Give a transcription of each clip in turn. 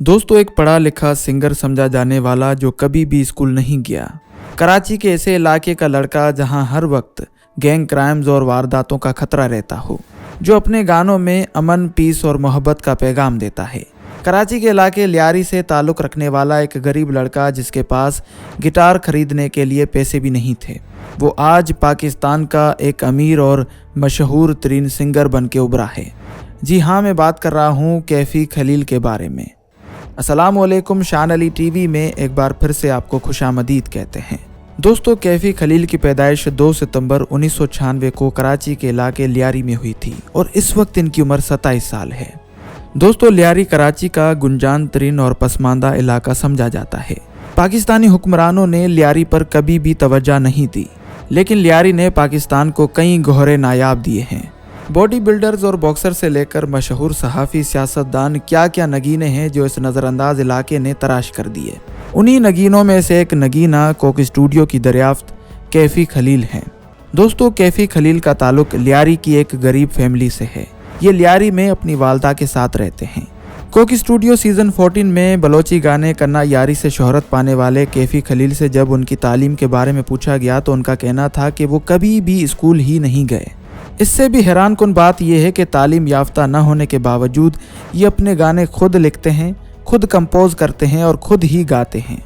दोस्तों, एक पढ़ा लिखा सिंगर समझा जाने वाला जो कभी भी स्कूल नहीं गया, कराची के ऐसे इलाके का लड़का जहां हर वक्त गैंग क्राइम्स और वारदातों का खतरा रहता हो, जो अपने गानों में अमन, पीस और मोहब्बत का पैगाम देता है। कराची के इलाके लियारी से ताल्लुक़ रखने वाला एक गरीब लड़का जिसके पास गिटार खरीदने के लिए पैसे भी नहीं थे, वो आज पाकिस्तान का एक अमीर और मशहूर तरीन सिंगर बन के उभरा है। जी हाँ, मैं बात कर रहा हूँ कैफ़ी खलील के बारे में। अस्सलामुअलैकुम, शान अली टीवी में एक बार फिर से आपको खुशामदीद कहते हैं। दोस्तों, कैफ़ी खलील की पैदाइश 2 सितंबर 1996 को कराची के इलाके लियारी में हुई थी और इस वक्त इनकी उम्र 27 साल है। दोस्तों, लियारी कराची का गुंजान तरीन और पसमानदा इलाका समझा जाता है। पाकिस्तानी हुक्मरानों ने लियारी पर कभी भी तवज्जो नहीं दी, लेकिन लियारी ने पाकिस्तान को कई गौहरे नायाब दिए हैं। बॉडी बिल्डर्स और बॉक्सर से लेकर मशहूर सहाफ़ी, सियासतदान, क्या क्या नगीने हैं जो इस नज़रअंदाज इलाके ने तराश कर दिए। उन्हीं नगीनों में से एक नगीना कोक स्टूडियो की दरियाफ्त कैफ़ी खलील हैं। दोस्तों, कैफ़ी खलील का ताल्लुक लियारी की एक गरीब फैमिली से है। ये लियारी में अपनी वालदा के साथ रहते हैं। कोक स्टूडियो सीज़न 14 में बलोची गाने कन्ना यारी से शोहरत पाने वाले कैफ़ी खलील से जब उनकी तालीम के बारे में पूछा गया तो उनका कहना था कि वो कभी भी स्कूल ही नहीं गए। इससे भी हैरान कुन बात यह है कि तालीम याफ्ता न होने के बावजूद ये अपने गाने खुद लिखते हैं, खुद कंपोज करते हैं और खुद ही गाते हैं।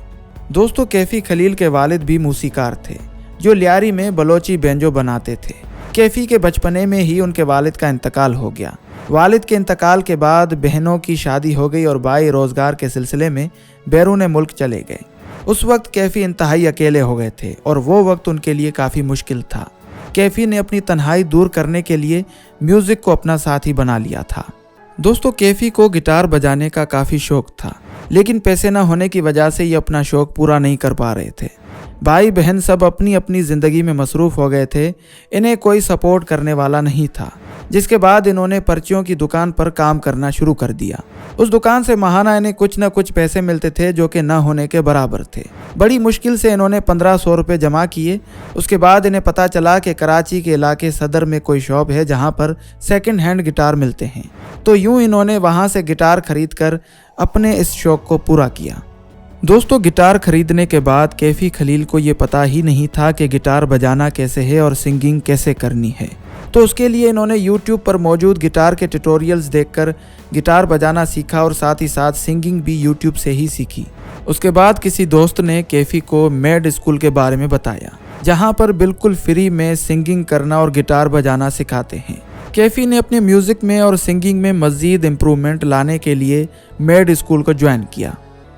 दोस्तों, कैफ़ी खलील के वालिद भी मूसीकार थे जो लियारी में बलोची बैंजो बनाते थे। कैफ़ी के बचपने में ही उनके वालिद का इंतकाल हो गया। वालिद के इंतकाल के बाद बहनों की शादी हो गई और भाई रोज़गार के सिलसिले में बैरून मुल्क चले गए। उस वक्त कैफ़ी इंतहाई अकेले हो गए थे और वो वक्त उनके लिए काफ़ी मुश्किल था। कैफ़ी ने अपनी तन्हाई दूर करने के लिए म्यूज़िक को अपना साथी बना लिया था। दोस्तों, कैफ़ी को गिटार बजाने का काफ़ी शौक था, लेकिन पैसे न होने की वजह से ये अपना शौक पूरा नहीं कर पा रहे थे। भाई बहन सब अपनी अपनी ज़िंदगी में मसरूफ़ हो गए थे, इन्हें कोई सपोर्ट करने वाला नहीं था। जिसके बाद इन्होंने पर्चियों की दुकान पर काम करना शुरू कर दिया। उस दुकान से माहाना इन्हें कुछ न कुछ पैसे मिलते थे जो कि न होने के बराबर थे। बड़ी मुश्किल से इन्होंने 1500 रुपये जमा किए। उसके बाद इन्हें पता चला कि कराची के इलाके सदर में कोई शॉप है जहां पर सेकंड हैंड गिटार मिलते हैं। तो यूं इन्होंने वहां से गिटार खरीद कर अपने इस शौक को पूरा किया। दोस्तों, गिटार खरीदने के बाद कैफ़ी खलील को ये पता ही नहीं था कि गिटार बजाना कैसे है और सिंगिंग कैसे करनी है। तो उसके लिए इन्होंने YouTube पर मौजूद गिटार के ट्यूटोरियल्स देखकर गिटार बजाना सीखा और साथ ही साथ सिंगिंग भी YouTube से ही सीखी। उसके बाद किसी दोस्त ने कैफ़ी को मेड स्कूल के बारे में बताया, जहां पर बिल्कुल फ्री में सिंगिंग करना और गिटार बजाना सिखाते हैं। कैफ़ी ने अपने म्यूज़िक में और सिंगिंग में मज़ीद इम्प्रूवमेंट लाने के लिए मेड स्कूल को ज्वाइन किया।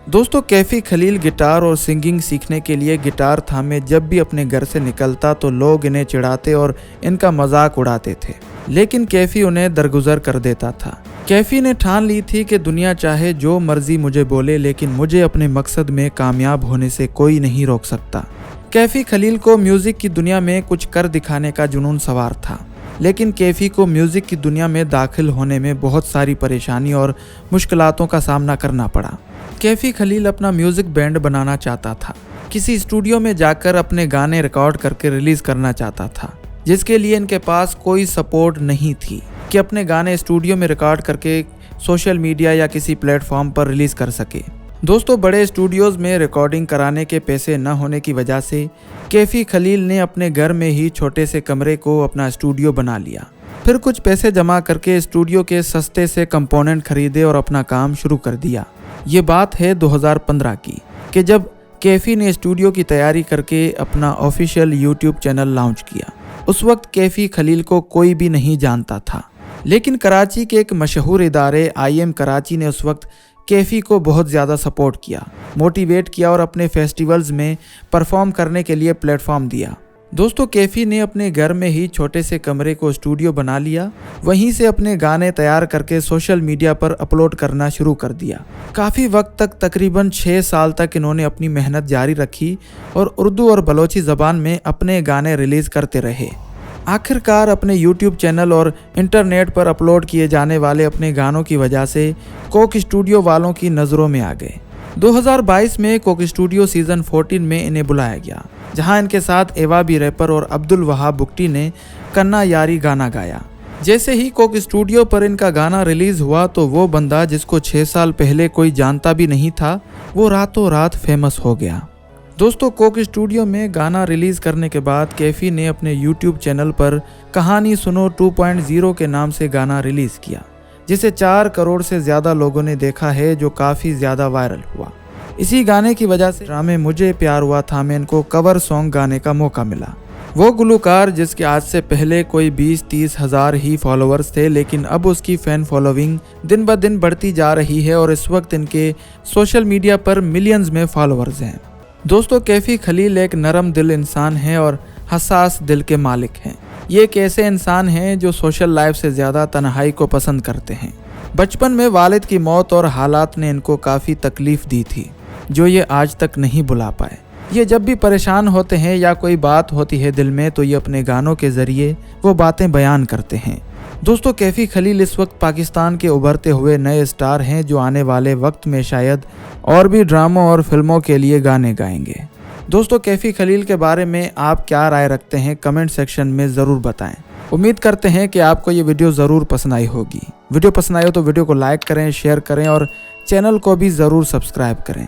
दोस्तों, कैफ़ी खलील गिटार और सिंगिंग सीखने के लिए गिटार थामे जब भी अपने घर से निकलता तो लोग इन्हें चिढ़ाते और इनका मजाक उड़ाते थे, लेकिन कैफ़ी उन्हें दरगुजर कर देता था। कैफ़ी ने ठान ली थी कि दुनिया चाहे जो मर्जी मुझे बोले, लेकिन मुझे अपने मकसद में कामयाब होने से कोई नहीं रोक सकता। कैफ़ी खलील को म्यूज़िक की दुनिया में कुछ कर दिखाने का जुनून सवार था, लेकिन कैफ़ी को म्यूज़िक की दुनिया में दाखिल होने में बहुत सारी परेशानी और मुश्किलातों का सामना करना पड़ा। कैफ़ी खलील अपना म्यूज़िक बैंड बनाना चाहता था, किसी स्टूडियो में जाकर अपने गाने रिकॉर्ड करके रिलीज़ करना चाहता था, जिसके लिए इनके पास कोई सपोर्ट नहीं थी कि अपने गाने स्टूडियो में रिकॉर्ड करके सोशल मीडिया या किसी प्लेटफॉर्म पर रिलीज़ कर सके। दोस्तों, बड़े स्टूडियोज़ में रिकॉर्डिंग कराने के पैसे न होने की वजह से कैफ़ी खलील ने अपने घर में ही छोटे से कमरे को अपना स्टूडियो बना लिया। फिर कुछ पैसे जमा करके स्टूडियो के सस्ते से कंपोनेंट खरीदे और अपना काम शुरू कर दिया। ये बात है 2015 की कि जब कैफ़ी ने स्टूडियो की तैयारी करके अपना ऑफिशियल YouTube चैनल लॉन्च किया। उस वक्त कैफ़ी खलील को कोई भी नहीं जानता था, लेकिन कराची के एक मशहूर इदारे IM कराची ने उस वक्त कैफ़ी को बहुत ज़्यादा सपोर्ट किया, मोटिवेट किया और अपने फेस्टिवल्स में परफॉर्म करने के लिए प्लेटफॉर्म दिया। दोस्तों, कैफ़ी ने अपने घर में ही छोटे से कमरे को स्टूडियो बना लिया, वहीं से अपने गाने तैयार करके सोशल मीडिया पर अपलोड करना शुरू कर दिया। काफ़ी वक्त तक, तकरीबन 6 साल तक इन्होंने अपनी मेहनत जारी रखी और उर्दू और बलोची ज़बान में अपने गाने रिलीज़ करते रहे। आखिरकार अपने YouTube चैनल और इंटरनेट पर अपलोड किए जाने वाले अपने गानों की वजह से कोक स्टूडियो वालों की नज़रों में आ गए। 2022 में कोक स्टूडियो सीज़न 14 में इन्हें बुलाया गया, जहां इनके साथ एवा बी रैपर और अब्दुल वहाब बुक्टी ने कन्ना यारी गाना गाया। जैसे ही कोक स्टूडियो पर इनका गाना रिलीज हुआ तो वो बंदा जिसको 6 साल पहले कोई जानता भी नहीं था, वो रातों रात फेमस हो गया। दोस्तों, कोक स्टूडियो में गाना रिलीज करने के बाद कैफी ने अपने यूट्यूब चैनल पर कहानी सुनो 2.0 के नाम से गाना रिलीज किया, जिसे 4 करोड़ से ज्यादा लोगों ने देखा है, जो काफी ज्यादा वायरल हुआ। इसी गाने की वजह से ड्रामे मुझे प्यार हुआ था में इनको कवर सॉन्ग गाने का मौका मिला। वो गुलकार जिसके आज से पहले कोई 20-30 हजार ही फॉलोअर्स थे, लेकिन अब उसकी फैन फॉलोइंग दिन ब दिन बढ़ती जा रही है और इस वक्त इनके सोशल मीडिया पर मिलियंस में फॉलोअर्स हैं। दोस्तों, कैफी खलील एक नरम दिल इंसान है और हसास दिल के मालिक हैं। ये एक ऐसे इंसान हैं जो सोशल लाइफ से ज़्यादा तन्हाई को पसंद करते हैं। बचपन में वालिद की मौत और हालात ने इनको काफ़ी तकलीफ दी थी, जो ये आज तक नहीं भुला पाए। ये जब भी परेशान होते हैं या कोई बात होती है दिल में, तो ये अपने गानों के ज़रिए वो बातें बयान करते हैं। दोस्तों, कैफी खलील इस वक्त पाकिस्तान के उभरते हुए नए स्टार हैं, जो आने वाले वक्त में शायद और भी ड्रामों और फिल्मों के लिए गाने गाएंगे। दोस्तों, कैफी खलील के बारे में आप क्या राय रखते हैं, कमेंट सेक्शन में ज़रूर बताएं। उम्मीद करते हैं कि आपको ये वीडियो ज़रूर पसंद आई होगी। वीडियो पसंद आई हो तो वीडियो को लाइक करें, शेयर करें और चैनल को भी ज़रूर सब्सक्राइब करें।